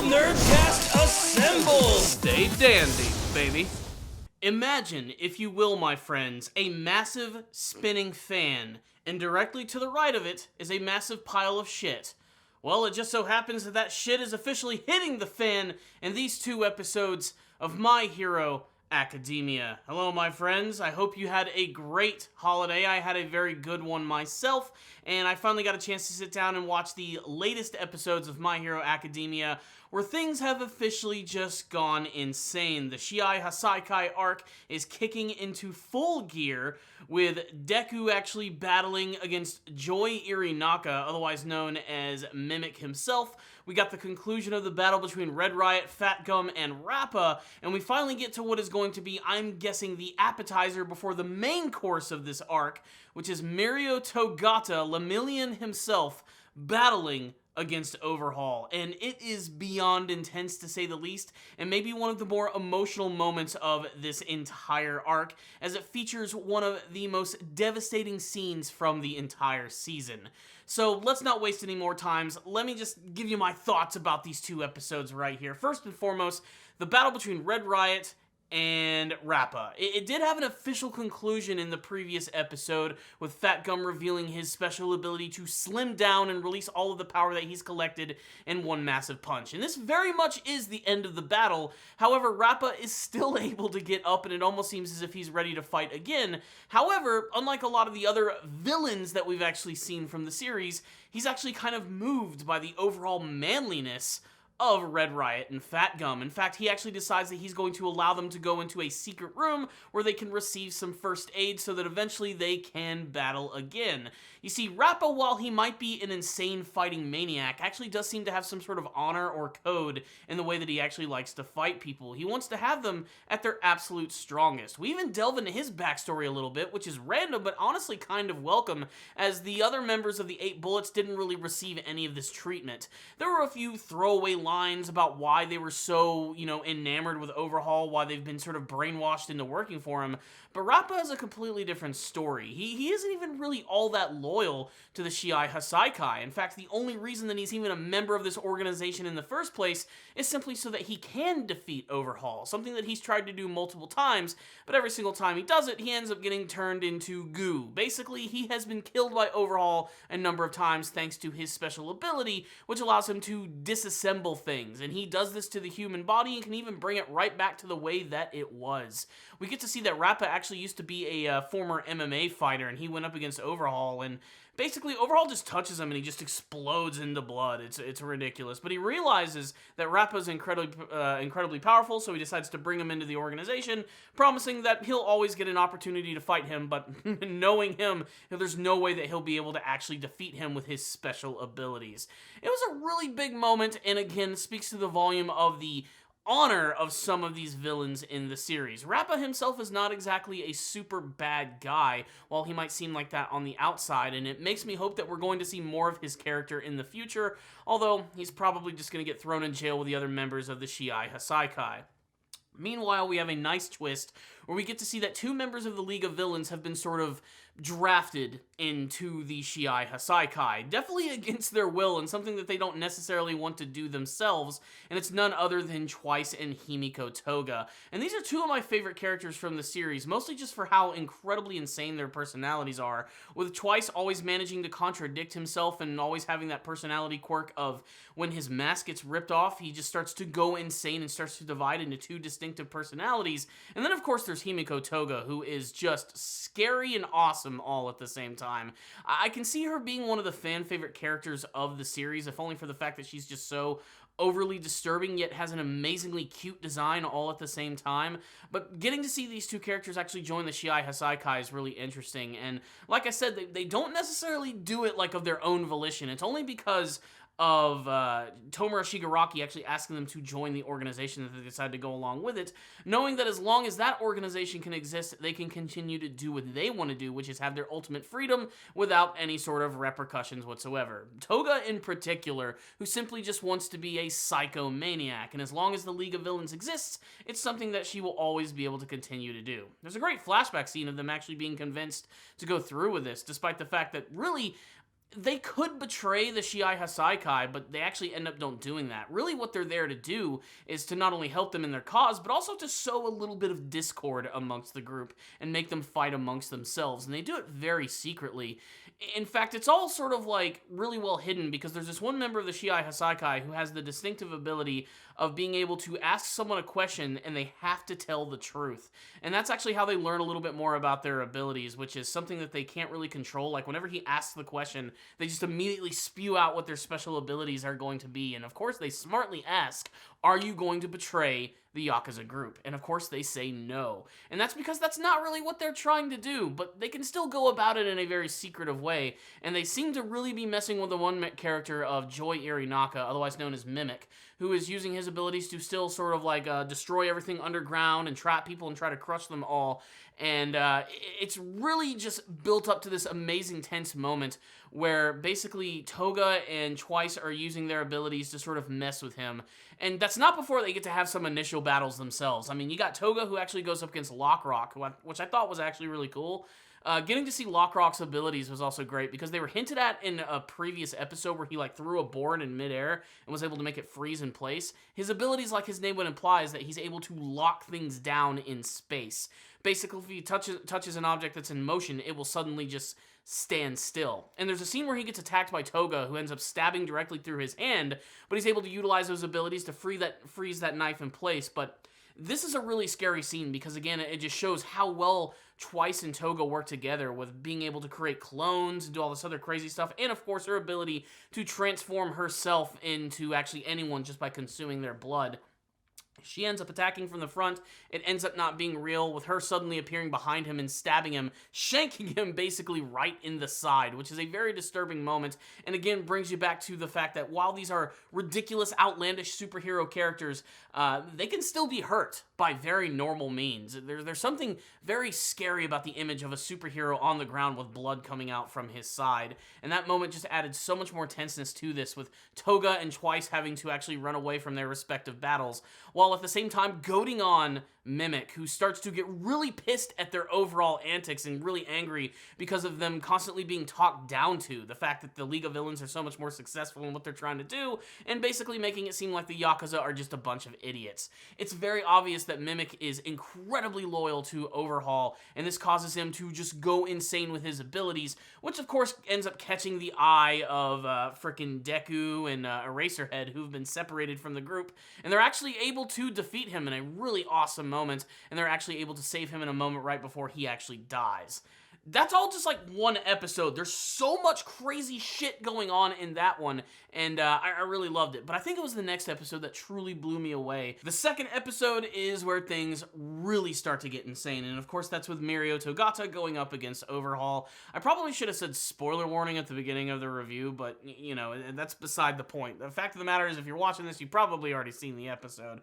Nerdcast assemble! Stay dandy, baby. Imagine, if you will, my friends, a massive spinning fan, and directly to the right of it is a massive pile of shit. Well, it just so happens that shit is officially hitting the fan in these 2 episodes of My Hero Academia. Hello, my friends. I hope you had a great holiday. I had a very good one myself, and I finally got a chance to sit down and watch the latest episodes of My Hero Academia, where things have officially just gone insane. The Shie Hassaikai arc is kicking into full gear, with Deku actually battling against Joy Irinaka, otherwise known as Mimic himself. We got the conclusion of the battle between Red Riot, Fat Gum, and Rapa, and we finally get to what is going to be, I'm guessing, the appetizer before the main course of this arc, which is Mirio Togata, Lemillion himself, battling against Overhaul, and it is beyond intense to say the least, and maybe one of the more emotional moments of this entire arc, as it features one of the most devastating scenes from the entire season. So let's not waste any more time. Let me just give you my thoughts about these 2 episodes right here. First and foremost, the battle between Red Riot and Rapa. It did have an official conclusion in the previous episode, with Fat Gum revealing his special ability to slim down and release all of the power that he's collected in one massive punch. And this very much is the end of the battle. However, Rapa is still able to get up, and it almost seems as if he's ready to fight again. However, unlike a lot of the other villains that we've actually seen from the series, he's actually kind of moved by the overall manliness of Red Riot and Fat Gum. In fact, he actually decides that he's going to allow them to go into a secret room where they can receive some first aid so that eventually they can battle again. You see, Rapa, while he might be an insane fighting maniac, actually does seem to have some sort of honor or code in the way that he actually likes to fight people. He wants to have them at their absolute strongest. We even delve into his backstory a little bit, which is random, but honestly kind of welcome, as the other members of the 8 Bullets didn't really receive any of this treatment. There were a few throwaway lines about why they were so, enamored with Overhaul, why they've been sort of brainwashed into working for him, but Rapa has a completely different story. He isn't even really all that loyal to the Shie Hassaikai. In fact, the only reason that he's even a member of this organization in the first place is simply so that he can defeat Overhaul, something that he's tried to do multiple times, but every single time he does it, he ends up getting turned into goo. Basically, he has been killed by Overhaul a number of times thanks to his special ability, which allows him to disassemble things, and he does this to the human body and can even bring it right back to the way that it was. We get to see that Rapa actually used to be a former MMA fighter, and he went up against Overhaul, and basically Overhaul just touches him and he just explodes into blood. It's ridiculous, but he realizes that Rappa's incredibly powerful, so he decides to bring him into the organization, promising that he'll always get an opportunity to fight him, but knowing him, there's no way that he'll be able to actually defeat him with his special abilities. It was a really big moment, and again, speaks to the volume of the honor of some of these villains in the series. Rapa himself is not exactly a super bad guy, while he might seem like that on the outside, and it makes me hope that we're going to see more of his character in the future, although he's probably just going to get thrown in jail with the other members of the Shie Hassaikai. Meanwhile, we have a nice twist where we get to see that 2 members of the League of Villains have been sort of drafted into the Shie Hassaikai, definitely against their will and something that they don't necessarily want to do themselves, and it's none other than Twice and Himiko Toga. And these are 2 of my favorite characters from the series, mostly just for how incredibly insane their personalities are, with Twice always managing to contradict himself and always having that personality quirk of when his mask gets ripped off, he just starts to go insane and starts to divide into 2 distinctive personalities. And then of course there's Himiko Toga, who is just scary and awesome all at the same time. I can see her being one of the fan favorite characters of the series, if only for the fact that she's just so overly disturbing, yet has an amazingly cute design all at the same time. But getting to see these 2 characters actually join the Shie Hassaikai is really interesting, and like I said, they don't necessarily do it like of their own volition. It's only because of Tomura Shigaraki actually asking them to join the organization that they decided to go along with it, knowing that as long as that organization can exist, they can continue to do what they want to do, which is have their ultimate freedom without any sort of repercussions whatsoever. Toga in particular, who simply just wants to be a psychomaniac, and as long as the League of Villains exists, it's something that she will always be able to continue to do. There's a great flashback scene of them actually being convinced to go through with this, despite the fact that really they could betray the Shie Hassaikai, but they actually end up don't doing that. Really what they're there to do is to not only help them in their cause, but also to sow a little bit of discord amongst the group and make them fight amongst themselves. And they do it very secretly. In fact, it's all sort of like really well hidden because there's this one member of the Shie Hassaikai who has the distinctive ability of being able to ask someone a question and they have to tell the truth. And that's actually how they learn a little bit more about their abilities, which is something that they can't really control. Like whenever he asks the question, they just immediately spew out what their special abilities are going to be. And of course, they smartly ask, are you going to betray the Yakuza group? And of course, they say no. And that's because that's not really what they're trying to do, but they can still go about it in a very secretive way. And they seem to really be messing with the one character of Joy Irinaka, otherwise known as Mimic, who is using his abilities to still sort of like destroy everything underground and trap people and try to crush them all. And it's really just built up to this amazing tense moment where basically Toga and Twice are using their abilities to sort of mess with him. And that's not before they get to have some initial battles themselves. I mean, you got Toga who actually goes up against Lockrock, which I thought was actually really cool. Getting to see Lockrock's abilities was also great because they were hinted at in a previous episode where he like threw a board in midair and was able to make it freeze in place. His abilities, like his name would imply, is that he's able to lock things down in space. Basically, if he touches an object that's in motion, it will suddenly just stand still. And there's a scene where he gets attacked by Toga, who ends up stabbing directly through his hand, but he's able to utilize those abilities to freeze that knife in place. But this is a really scary scene because, again, it just shows how well Twice and Toga work together with being able to create clones and do all this other crazy stuff, and of course her ability to transform herself into actually anyone just by consuming their blood. She ends up attacking from the front. It ends up not being real, with her suddenly appearing behind him and stabbing him, shanking him basically right in the side, which is a very disturbing moment, and again brings you back to the fact that while these are ridiculous, outlandish superhero characters, they can still be hurt by very normal means. There's something very scary about the image of a superhero on the ground with blood coming out from his side, and that moment just added so much more tenseness to this, with Toga and Twice having to actually run away from their respective battles, while at the same time goading on Mimic, who starts to get really pissed at their overall antics and really angry because of them constantly being talked down to, the fact that the League of Villains are so much more successful in what they're trying to do, and basically making it seem like the Yakuza are just a bunch of idiots. It's very obvious that Mimic is incredibly loyal to Overhaul, and this causes him to just go insane with his abilities, which of course ends up catching the eye of frickin' Deku and Eraserhead, who've been separated from the group, and they're actually able to defeat him in a really awesome moment, and they're actually able to save him in a moment right before he actually dies. That's all just like one episode. There's so much crazy shit going on in that one, and I really loved it. But I think it was the next episode that truly blew me away. The second episode is where things really start to get insane, and of course that's with Mirio Togata going up against Overhaul. I probably should have said spoiler warning at the beginning of the review, but you know, that's beside the point. The fact of the matter is, if you're watching this, you've probably already seen the episode.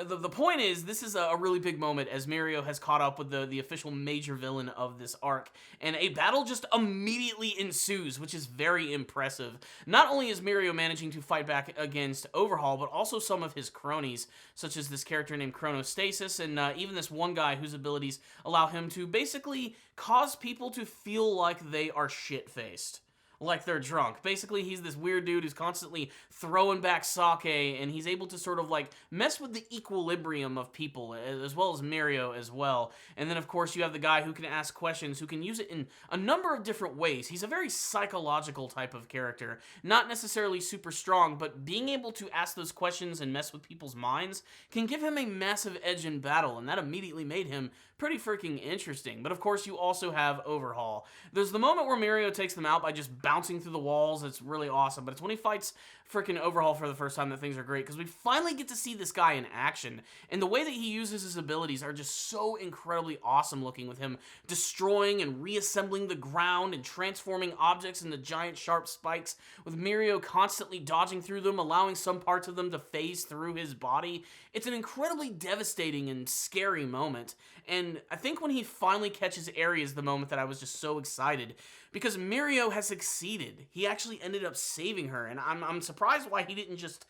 The point is, this is a really big moment as Mirio has caught up with the official major villain of this arc, and a battle just immediately ensues, which is very impressive. Not only is Mirio managing to fight back against Overhaul, but also some of his cronies, such as this character named Chronosstasis, and even this one guy whose abilities allow him to basically cause people to feel like they are shit-faced. Like they're drunk. Basically, he's this weird dude who's constantly throwing back sake, and he's able to sort of like mess with the equilibrium of people, as well as Mirio as well. And then, of course, you have the guy who can ask questions, who can use it in a number of different ways. He's a very psychological type of character. Not necessarily super strong, but being able to ask those questions and mess with people's minds can give him a massive edge in battle, and that immediately made him pretty freaking interesting. But of course, you also have Overhaul. There's the moment where Mirio takes them out by just bouncing through the walls. It's really awesome, but it's when he fights freaking Overhaul for the first time that things are great, because we finally get to see this guy in action, and the way that he uses his abilities are just so incredibly awesome looking, with him destroying and reassembling the ground and transforming objects into giant sharp spikes, with Mirio constantly dodging through them, allowing some parts of them to phase through his body. It's an incredibly devastating and scary moment, and I think when he finally catches Eri is the moment that I was just so excited, because Mirio has succeeded. He actually ended up saving her, and I'm surprised why he didn't just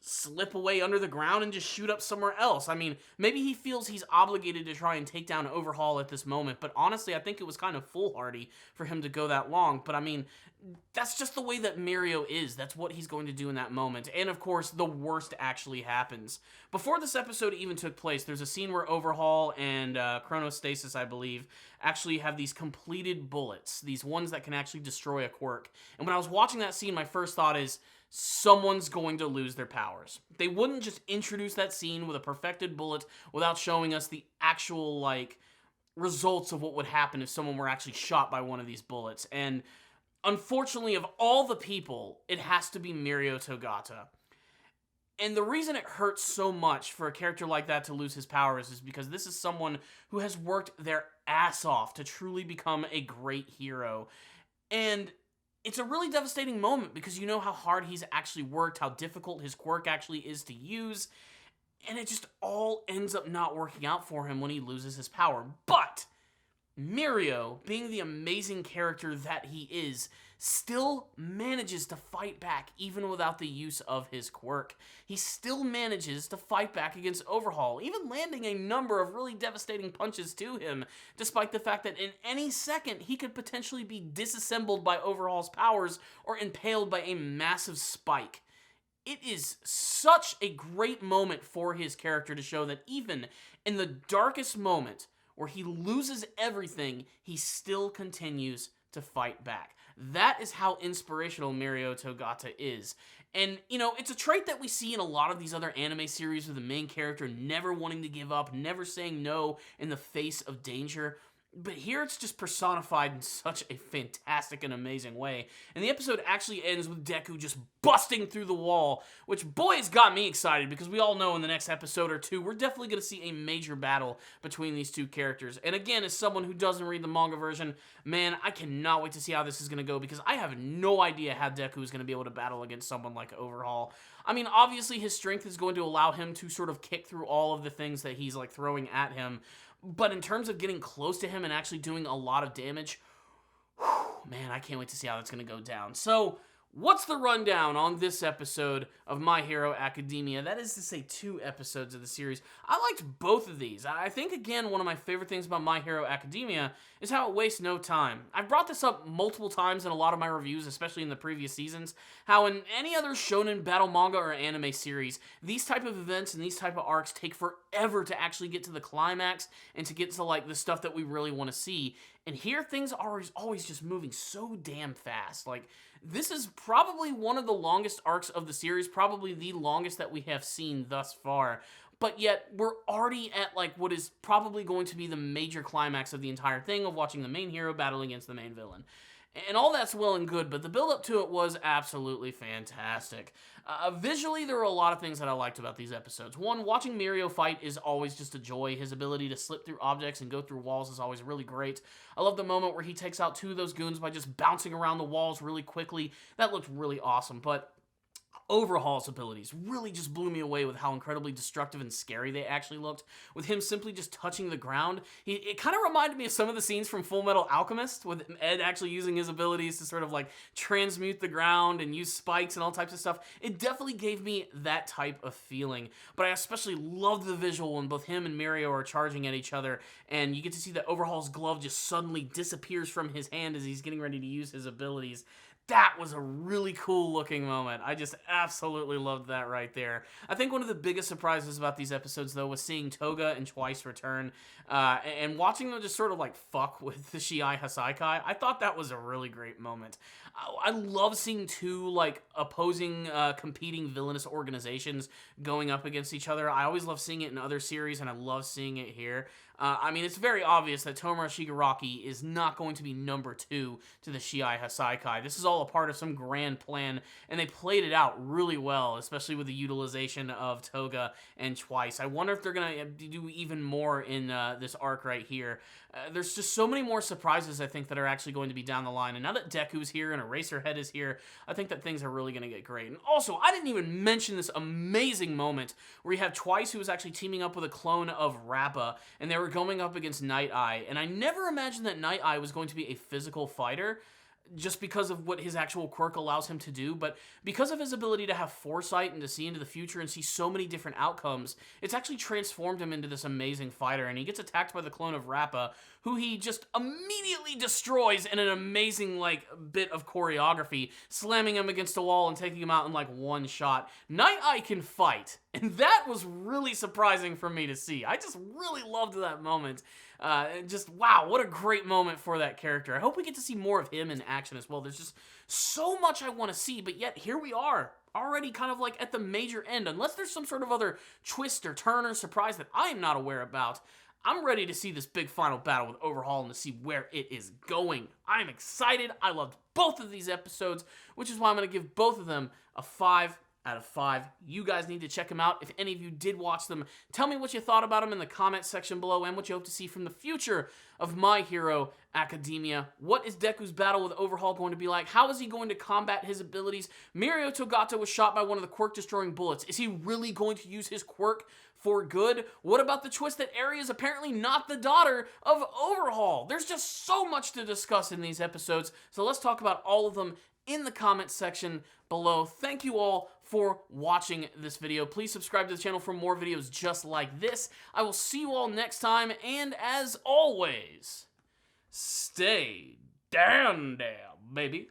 slip away under the ground and just shoot up somewhere else. I mean, maybe he feels he's obligated to try and take down Overhaul at this moment, but honestly, I think it was kind of foolhardy for him to go that long. But I mean, that's just the way that Mirio is. That's what he's going to do in that moment. And of course, the worst actually happens. Before this episode even took place, there's a scene where Overhaul and Chronosstasis, I believe, actually have these completed bullets, these ones that can actually destroy a quirk. And when I was watching that scene, my first thought is, someone's going to lose their powers. They wouldn't just introduce that scene with a perfected bullet without showing us the actual, like, results of what would happen if someone were actually shot by one of these bullets. And unfortunately, of all the people, it has to be Mirio Togata. And the reason it hurts so much for a character like that to lose his powers is because this is someone who has worked their ass off to truly become a great hero. And it's a really devastating moment because you know how hard he's actually worked, how difficult his quirk actually is to use, and it just all ends up not working out for him when he loses his power. But Mirio, being the amazing character that he is, still manages to fight back even without the use of his quirk. He still manages to fight back against Overhaul, even landing a number of really devastating punches to him, despite the fact that in any second he could potentially be disassembled by Overhaul's powers or impaled by a massive spike. It is such a great moment for his character to show that even in the darkest moment where he loses everything, he still continues to fight back. That is how inspirational Mirio Togata is. And, you know, it's a trait that we see in a lot of these other anime series with the main character never wanting to give up, never saying no in the face of danger. But here it's just personified in such a fantastic and amazing way. And the episode actually ends with Deku just busting through the wall, which, boy, has got me excited because we all know in the next episode or two, we're definitely going to see a major battle between these two characters. And again, as someone who doesn't read the manga version, man, I cannot wait to see how this is going to go because I have no idea how Deku is going to be able to battle against someone like Overhaul. I mean, obviously his strength is going to allow him to sort of kick through all of the things that he's like throwing at him. But in terms of getting close to him and actually doing a lot of damage, man, I can't wait to see how that's going to go down. So, what's the rundown on this episode of My Hero Academia? That is to say, 2 episodes of the series. I liked both of these. I think, again, one of my favorite things about My Hero Academia is how it wastes no time. I've brought this up multiple times in a lot of my reviews, especially in the previous seasons, how in any other shonen battle manga or anime series, these type of events and these type of arcs take forever to actually get to the climax and to get to, like, the stuff that we really want to see. And here, things are always just moving so damn fast. Like, this is probably one of the longest arcs of the series, probably the longest that we have seen thus far. But yet, we're already at, like, what is probably going to be the major climax of the entire thing of watching the main hero battle against the main villain. And all that's well and good, but the build-up to it was absolutely fantastic. Visually, there were a lot of things that I liked about these episodes. One, watching Mirio fight is always just a joy. His ability to slip through objects and go through walls is always really great. I love the moment where he takes out 2 of those goons by just bouncing around the walls really quickly. That looked really awesome, but Overhaul's abilities really just blew me away with how incredibly destructive and scary they actually looked. With him simply just touching the ground, it kind of reminded me of some of the scenes from Full Metal Alchemist, with Ed actually using his abilities to sort of like transmute the ground and use spikes and all types of stuff. It definitely gave me that type of feeling. But I especially loved the visual when both him and Mirio are charging at each other, and you get to see that Overhaul's glove just suddenly disappears from his hand as he's getting ready to use his abilities. That was a really cool looking moment. I just absolutely loved that right there. I think one of the biggest surprises about these episodes, though, was seeing Toga and Twice return and watching them just sort of like fuck with the Shie Hassaikai. I thought that was a really great moment. I love seeing 2 like opposing, competing villainous organizations going up against each other. I always love seeing it in other series, and I love seeing it here. I mean, it's very obvious that Tomura Shigaraki is not going to be number 2 to the Shie Hassaikai. This is all a part of some grand plan, and they played it out really well, especially with the utilization of Toga and Twice. I wonder if they're going to do even more in this arc right here. There's just so many more surprises, I think, that are actually going to be down the line. And now that Deku's here and Eraserhead is here, I think that things are really going to get great. And also, I didn't even mention this amazing moment where you have Twice, who was actually teaming up with a clone of Rapa, and they were going up against Night Eye. And I never imagined that Night Eye was going to be a physical fighter. just because of what his actual quirk allows him to do, but because of his ability to have foresight and to see into the future and see so many different outcomes, it's actually transformed him into this amazing fighter, and he gets attacked by the clone of Rapa, who he just immediately destroys in an amazing, like, bit of choreography, slamming him against a wall and taking him out in, like, one shot. Night Eye can fight, and that was really surprising for me to see. I just really loved that moment. Just, wow, what a great moment for that character. I hope we get to see more of him in action as well. There's just so much I want to see, but yet here we are, already kind of like at the major end. Unless there's some sort of other twist or turn or surprise that I am not aware about, I'm ready to see this big final battle with Overhaul and to see where it is going. I'm excited. I loved both of these episodes, which is why I'm going to give both of them a 5 out of 5. You guys need to check them out. If any of you did watch them, tell me what you thought about them in the comment section below and what you hope to see from the future of My Hero Academia. What is Deku's battle with Overhaul going to be like? How is he going to combat his abilities? Mirio Togata was shot by one of the quirk-destroying bullets. Is he really going to use his quirk for good? What about the twist that Eri is apparently not the daughter of Overhaul? There's just so much to discuss in these episodes, so let's talk about all of them in the comment section below. Thank you all for watching this video. Please subscribe to the channel for more videos just like this. I will see you all next time, and as always, stay down there, baby.